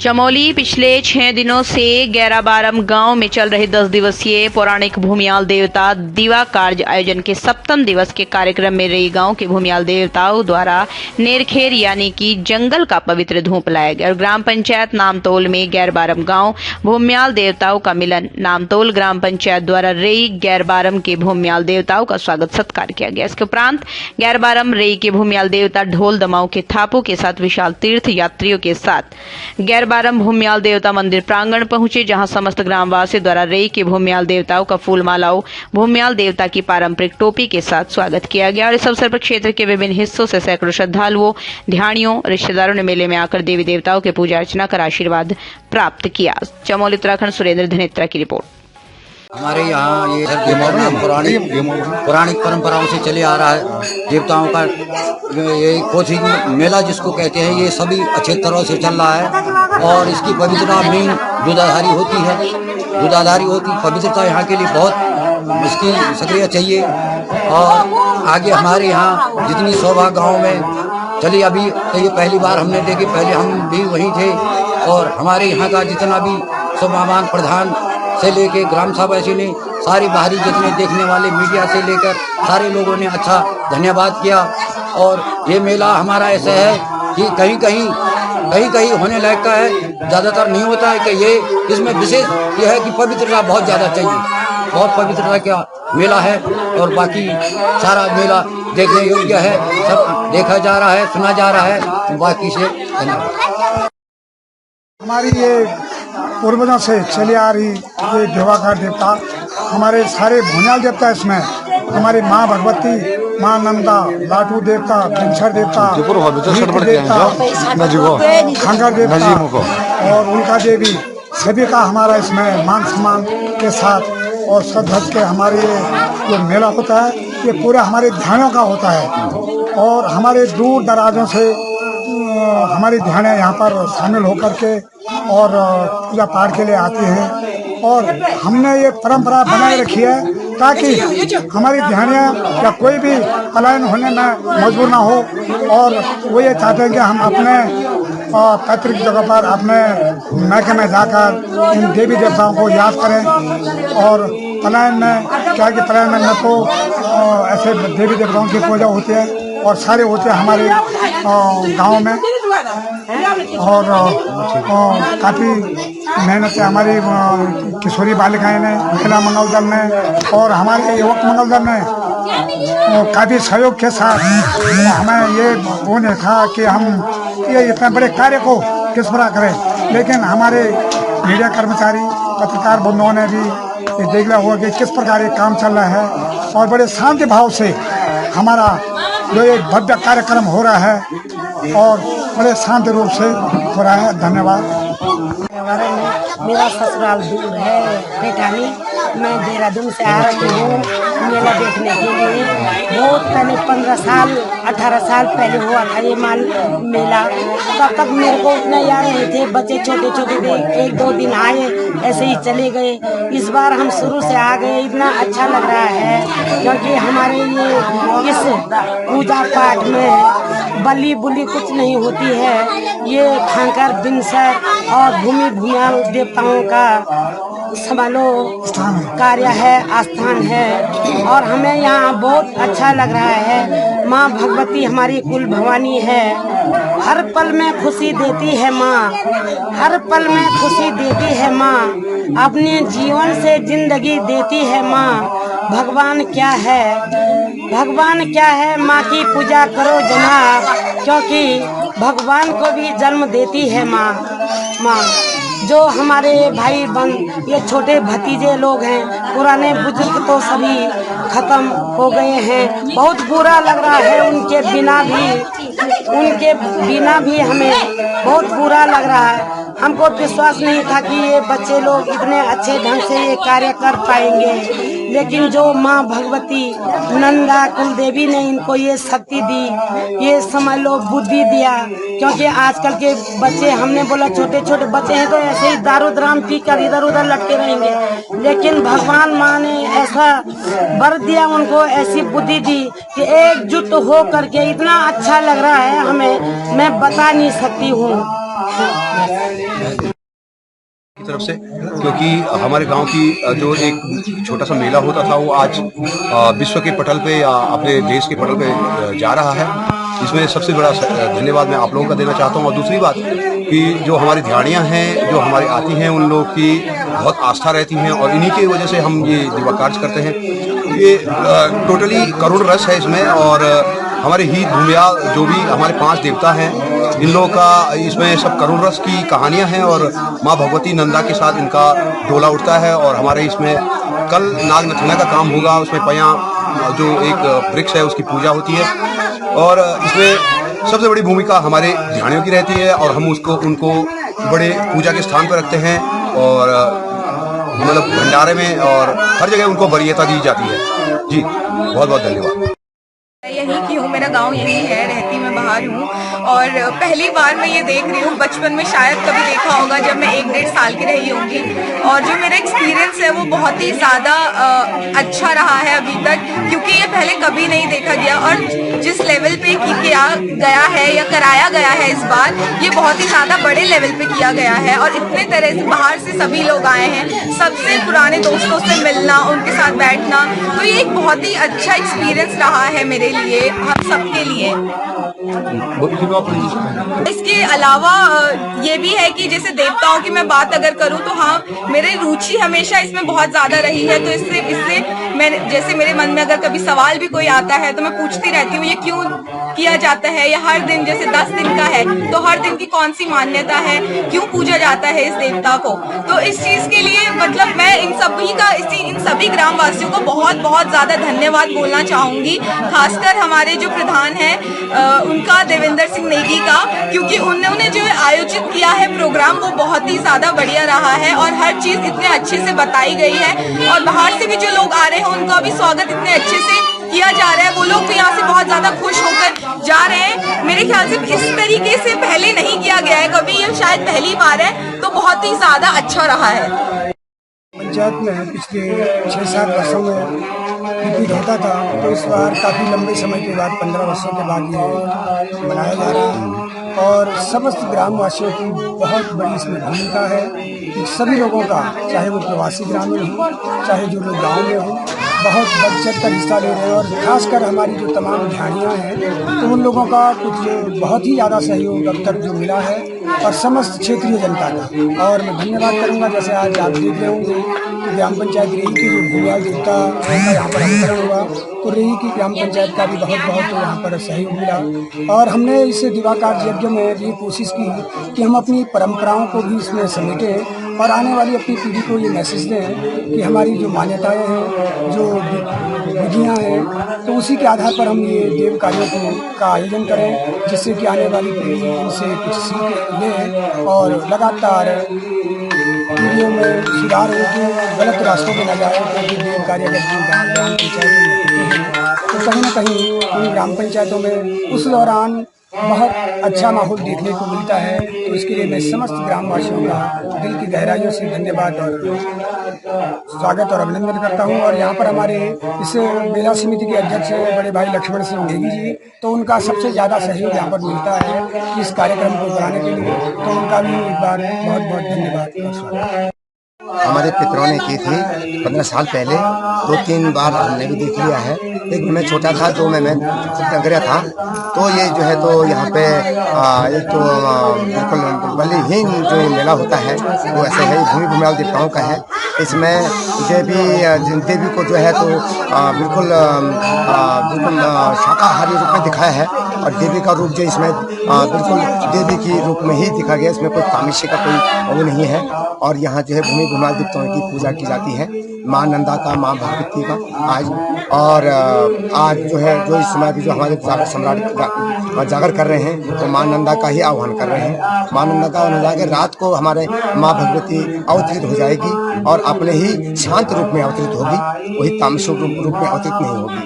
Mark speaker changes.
Speaker 1: चमोली पिछले 6 दिनों से गैराबारम गांव में चल रहे 10 दिवसीय पौराणिक भूमियाल देवता दिवा कार्य आयोजन के 7वें दिवस के कार्यक्रम में रई गांव के भूमियाल देवताओं द्वारा नेरखेर यानी कि जंगल का पवित्र धूप लाया गया और ग्राम पंचायत नामतोल में गैराबारम गांव भूमियाल देवताओं का मिलन। नामतोल ग्राम पंचायत द्वारा रई गैराबारम के भूमियाल देवताओं का स्वागत सत्कार किया गया। इसके उपरांत गैराबारम रई के भूमियाल देवता ढोल दमाओं के थापों के साथ विशाल तीर्थ यात्रियों के साथ गैराबारम भूमियाल देवता मंदिर प्रांगण पहुंचे, जहां समस्त ग्रामवासी द्वारा रई के भूमियाल देवताओं का फूल मालाओं भूमियाल देवता की पारंपरिक टोपी के साथ स्वागत किया गया और इस अवसर पर क्षेत्र के विभिन्न हिस्सों से सैकड़ों श्रद्धालुओं, ध्यानियों, रिश्तेदारों ने मेले में आकर देवी देवताओं के पूजा अर्चना कर आशीर्वाद प्राप्त किया। चमोली उत्तराखंड, सुरेंद्र धनेत्रा की रिपोर्ट।
Speaker 2: हमारे यहाँ ये पौराणिक परंपराओं से चले आ रहा है देवताओं का ये कोचिंग मेला जिसको कहते हैं, ये सभी अच्छे तरह से चल रहा है और इसकी पवित्रता मेन दूधाधारी होती पवित्रता यहाँ के लिए बहुत इसकी सक्रिय चाहिए। और आगे हमारे यहाँ जितनी शोभा गांव में चली, अभी तो ये पहली बार हमने देखी, पहले हम भी वहीं थे और हमारे यहाँ का जितना भी शोभावान प्रधान से लेके ग्राम सभा से ने सारी बाहरी जितने देखने वाले मीडिया से लेकर सारे लोगों ने अच्छा धन्यवाद किया। और ये मेला हमारा ऐसा है कि कहीं कहीं होने लायक का है, ज़्यादातर नहीं होता है कि ये इसमें विशेष ये है कि पवित्रता बहुत ज़्यादा चाहिए, बहुत पवित्रता का मेला है और बाकी सारा मेला देखने योग्य है, सब देखा जा रहा है, सुना जा रहा है। बाकी से धन्यवाद।
Speaker 3: हमारी ये पूर्वजों से चली आ रही ये देवाकार देवता, हमारे सारे भूमियाल देवता, इसमें हमारी माँ भगवती, माँ नंदा, लाटू देवता, पिंछर देवता, खंगर देवता और उनका देवी सभी का हमारा इसमें मान सम्मान के साथ और सदभज के हमारे ये मेला होता है, ये पूरा हमारे ध्यानों का होता है और हमारे दूर दराजों से हमारी ध्यान यहाँ पर शामिल होकर के और पूजा पाठ के लिए आते हैं और हमने ये परंपरा बनाए रखी है ताकि हमारी ध्यानियाँ या कोई भी पलायन होने में मजबूर ना हो। और वो ये चाहते हैं कि हम अपने पैतृक जगह पर अपने मैके में जाकर इन देवी देवताओं को याद करें और पलायन में क्या कि पलायन में न तो ऐसे देवी देवताओं की पूजा होती है और सारे होते हैं हमारे गांव में और काफ़ी मेहनत है हमारी किशोरी बालिकाएं ने, महिला मंगल दल ने और हमारे युवक मंगल दल ने काफ़ी सहयोग के साथ हमें ये वो नहीं था कि हम ये इतने बड़े कार्य को किस तरह करें, लेकिन हमारे मीडिया कर्मचारी, पत्रकार बंधुओं ने भी ये देख लिया हुआ कि किस प्रकार ये काम चल रहा है और बड़े शांति भाव से हमारा जो एक भव्य कार्यक्रम हो रहा है और बड़े शांत रूप से हो रहा है। धन्यवाद।
Speaker 4: मेरा ससुराल दूर है पैठानी, मैं देहरादून से आ रही हूँ मेला देखने के लिए। बहुत पहले 15 साल 18 साल पहले हुआ था ये मेला, तब तक मेरे को उतना याद नहीं थे, बच्चे छोटे छोटे थे, 1-2 दिन आए ऐसे ही चले गए। इस बार हम शुरू से आ गए, इतना अच्छा लग रहा है क्योंकि हमारे ये इस पूजा पाठ में बलि बुली कुछ नहीं होती है। ये खंकर बिनसर और भूमियाल देवताओं का समालो कार्य है, आस्थान है और हमें यहाँ बहुत अच्छा लग रहा है। माँ भगवती हमारी कुल भवानी है, हर पल में खुशी देती है माँ, हर पल में खुशी देती है माँ, अपने जीवन से जिंदगी देती है माँ। भगवान क्या है, भगवान क्या है, माँ की पूजा करो जनाब, क्योंकि भगवान को भी जन्म देती है माँ। जो हमारे भाई बहन ये छोटे भतीजे लोग हैं, पुराने बुजुर्ग तो सभी खत्म हो गए हैं, बहुत बुरा लग रहा है उनके बिना भी हमें बहुत बुरा लग रहा है। हमको विश्वास नहीं था कि ये बच्चे लोग इतने अच्छे ढंग से ये कार्य कर पाएंगे, लेकिन जो माँ भगवती नंदा कुलदेवी ने इनको ये शक्ति दी, ये समझ लो बुद्धि दिया, क्योंकि आजकल के बच्चे, हमने बोला छोटे छोटे बच्चे हैं तो ऐसे ही दारू द्राम पी कर इधर उधर लटके रहेंगे, लेकिन भगवान माँ ने ऐसा वर दिया, उनको ऐसी बुद्धि दी कि एकजुट हो करके इतना अच्छा लग रहा है हमें, मैं बता नहीं सकती हूँ।
Speaker 5: की तरफ से, क्योंकि हमारे गांव की जो एक छोटा सा मेला होता था वो आज विश्व के पटल पे या अपने देश के पटल पे जा रहा है। इसमें सबसे बड़ा धन्यवाद मैं आप लोगों का देना चाहता हूं। और दूसरी बात कि जो हमारी ध्याड़ियां हैं जो हमारी आती हैं उन लोगों की बहुत आस्था रहती हैं और इन्हीं की वजह से हम ये दिवा कार्य करते हैं। ये टोटली करुण रस है इसमें। और हमारे ही भूमियाल जो भी हमारे 5 देवता हैं इन लोगों का इसमें सब करुण रस की कहानियां हैं और माँ भगवती नंदा के साथ इनका डोला उठता है। और हमारे इसमें कल नाग नथना का काम होगा, उसमें पया जो एक वृक्ष है उसकी पूजा होती है। और इसमें सबसे बड़ी भूमिका हमारे ध्यानियों की रहती है और हम उनको बड़े पूजा के स्थान पर रखते हैं और मतलब भंडारे में और हर जगह उनको वरीयता दी जाती है। जी बहुत बहुत धन्यवाद।
Speaker 6: यहीं की हूँ, मेरा गांव यहीं है, रहती मैं बाहर हूँ और पहली बार मैं ये देख रही हूँ। बचपन में शायद कभी देखा होगा जब मैं 1-1.5 साल की रही होंगी और जो मेरा एक्सपीरियंस है वो बहुत ही ज़्यादा अच्छा रहा है अभी तक, क्योंकि ये पहले कभी नहीं देखा गया। और जिस लेवल पे किया गया है या कराया गया है इस बार, ये बहुत ही ज़्यादा बड़े लेवल पे किया गया है और इतने तरह से बाहर से सभी लोग आए हैं, सबसे पुराने दोस्तों से मिलना, उनके साथ बैठना, तो ये एक बहुत ही अच्छा एक्सपीरियंस रहा है मेरे लिए, हम सबके लिए। इसके अलावा ये भी है कि जैसे देवताओं की मैं बात अगर करूं तो हाँ, मेरी रुचि हमेशा इसमें बहुत ज्यादा रही है। तो इससे मैं जैसे मेरे मन में अगर कभी सवाल भी कोई आता है तो मैं पूछती रहती हूँ ये क्यों किया जाता है, या हर दिन जैसे 10 दिन का है तो हर दिन की कौन सी मान्यता है, क्यों पूजा जाता है इस देवता को। तो इस चीज के लिए मतलब मैं इन सभी ग्रामवासियों को बहुत बहुत ज्यादा धन्यवाद बोलना चाहूंगी, खासकर हमारे जो प्रधान हैं उनका, देवेंद्र सिंह नेगी का, क्योंकि उन्होंने जो आयोजित किया है प्रोग्राम वो बहुत ही ज्यादा बढ़िया रहा है और हर चीज इतने अच्छे से बताई गई है। और बाहर से भी जो लोग आ रहे हैं उनका भी स्वागत इतने अच्छे से किया जा रहा है, वो लोग भी यहाँ से बहुत ज्यादा खुश होकर जा रहे हैं। मेरे ख्याल से इस तरीके से पहले नहीं किया गया है कभी, ये शायद पहली बार है, तो बहुत ही ज्यादा अच्छा रहा है।
Speaker 3: पंचायत में पिछले 6-7 वर्षों में रिपीट होता था, तो इस बार काफ़ी लंबे समय के बाद 15 वर्षों के बाद ये मनाया जा रहा है और समस्त ग्रामवासियों की बहुत बड़ी इसमें भूमिका है कि सभी लोगों का, चाहे वो प्रवासी ग्रामीण हो चाहे जो लोग गाँव में हो, बहुत बढ़ चढ़ कर हिस्सा ले रहे हैं। और खासकर हमारी जो तमाम ध्यानियाँ हैं तो उन लोगों का कुछ बहुत ही ज़्यादा सहयोग अब तक जो मिला है और समस्त क्षेत्रीय जनता का। और मैं धन्यवाद करूँगा, जैसे आज आप देख रहे होंगे कि ग्राम पंचायत रेही की जो भूमियाल देवता का यहाँ पर अवतरण हुआ, तो रेही की ग्राम पंचायत का भी बहुत यहाँ पर सहयोग मिला। और हमने इस दिवा कार्य यज्ञ में ये कोशिश की कि हम अपनी परंपराओं को भी इसमें समेटें और आने वाली अपनी पीढ़ी को ये मैसेज दें कि हमारी जो मान्यताएं हैं, जो विधियाँ हैं, तो उसी के आधार पर हम ये देव कार्यों का आयोजन करें, जिससे कि आने वाली पीढ़ी इनसे कुछ सीख ले और लगातार पीढ़ियों में सुधार हो के गलत रास्तों पर न जाए। क्योंकि देव कार्य अगर ग्राम पंचायतों में होते हैं तो कहीं न कहीं उन ग्राम पंचायतों में उस दौरान बहुत अच्छा माहौल देखने को मिलता है। तो इसके लिए मैं समस्त ग्रामवासियों का दिल की गहराइयों से धन्यवाद और स्वागत और अभिनंदन करता हूं। और यहाँ पर हमारे इस मेला समिति के अध्यक्ष बड़े भाई लक्ष्मण सिंह नेगी जी, तो उनका सबसे ज़्यादा सहयोग यहाँ पर मिलता है इस कार्यक्रम को कराने के लिए, तो उनका भी एक बार बहुत बहुत धन्यवाद और स्वागत।
Speaker 7: हमारे पितरों ने की थी 15 साल पहले, 2-3 बार हमने भी देख लिया है। एक मैं छोटा था तो मैं टंगरिया था, तो ये जो है तो यहाँ पे एक तो बिल्कुल बलिहीन जो मेला होता है वो ऐसे है, भूमि भूमियाल देवताओं का है। इसमें देवी को जो है तो बिल्कुल शाकाहारी रूप में दिखाया है और देवी का रूप जो इसमें बिल्कुल देवी की रूप में ही दिखा गया, इसमें कोई तामसी का कोई वो नहीं है। और यहाँ जो है भूमि भूमियाल देवताओं की पूजा की जाती है, माँ नंदा का, माँ भगवती का आज। और आज जो है जो इस समय भी जो हमारे सम्राट जागर कर रहे हैं तो माँ नंदा का ही आह्वान कर रहे हैं। माँ नंदा का आह्वान जाकर रात को हमारे माँ भगवती अवतरित हो जाएगी और अपने ही शांत रूप में अवतरित होगी, वही तामसिक रूप में अवतरित नहीं होगी।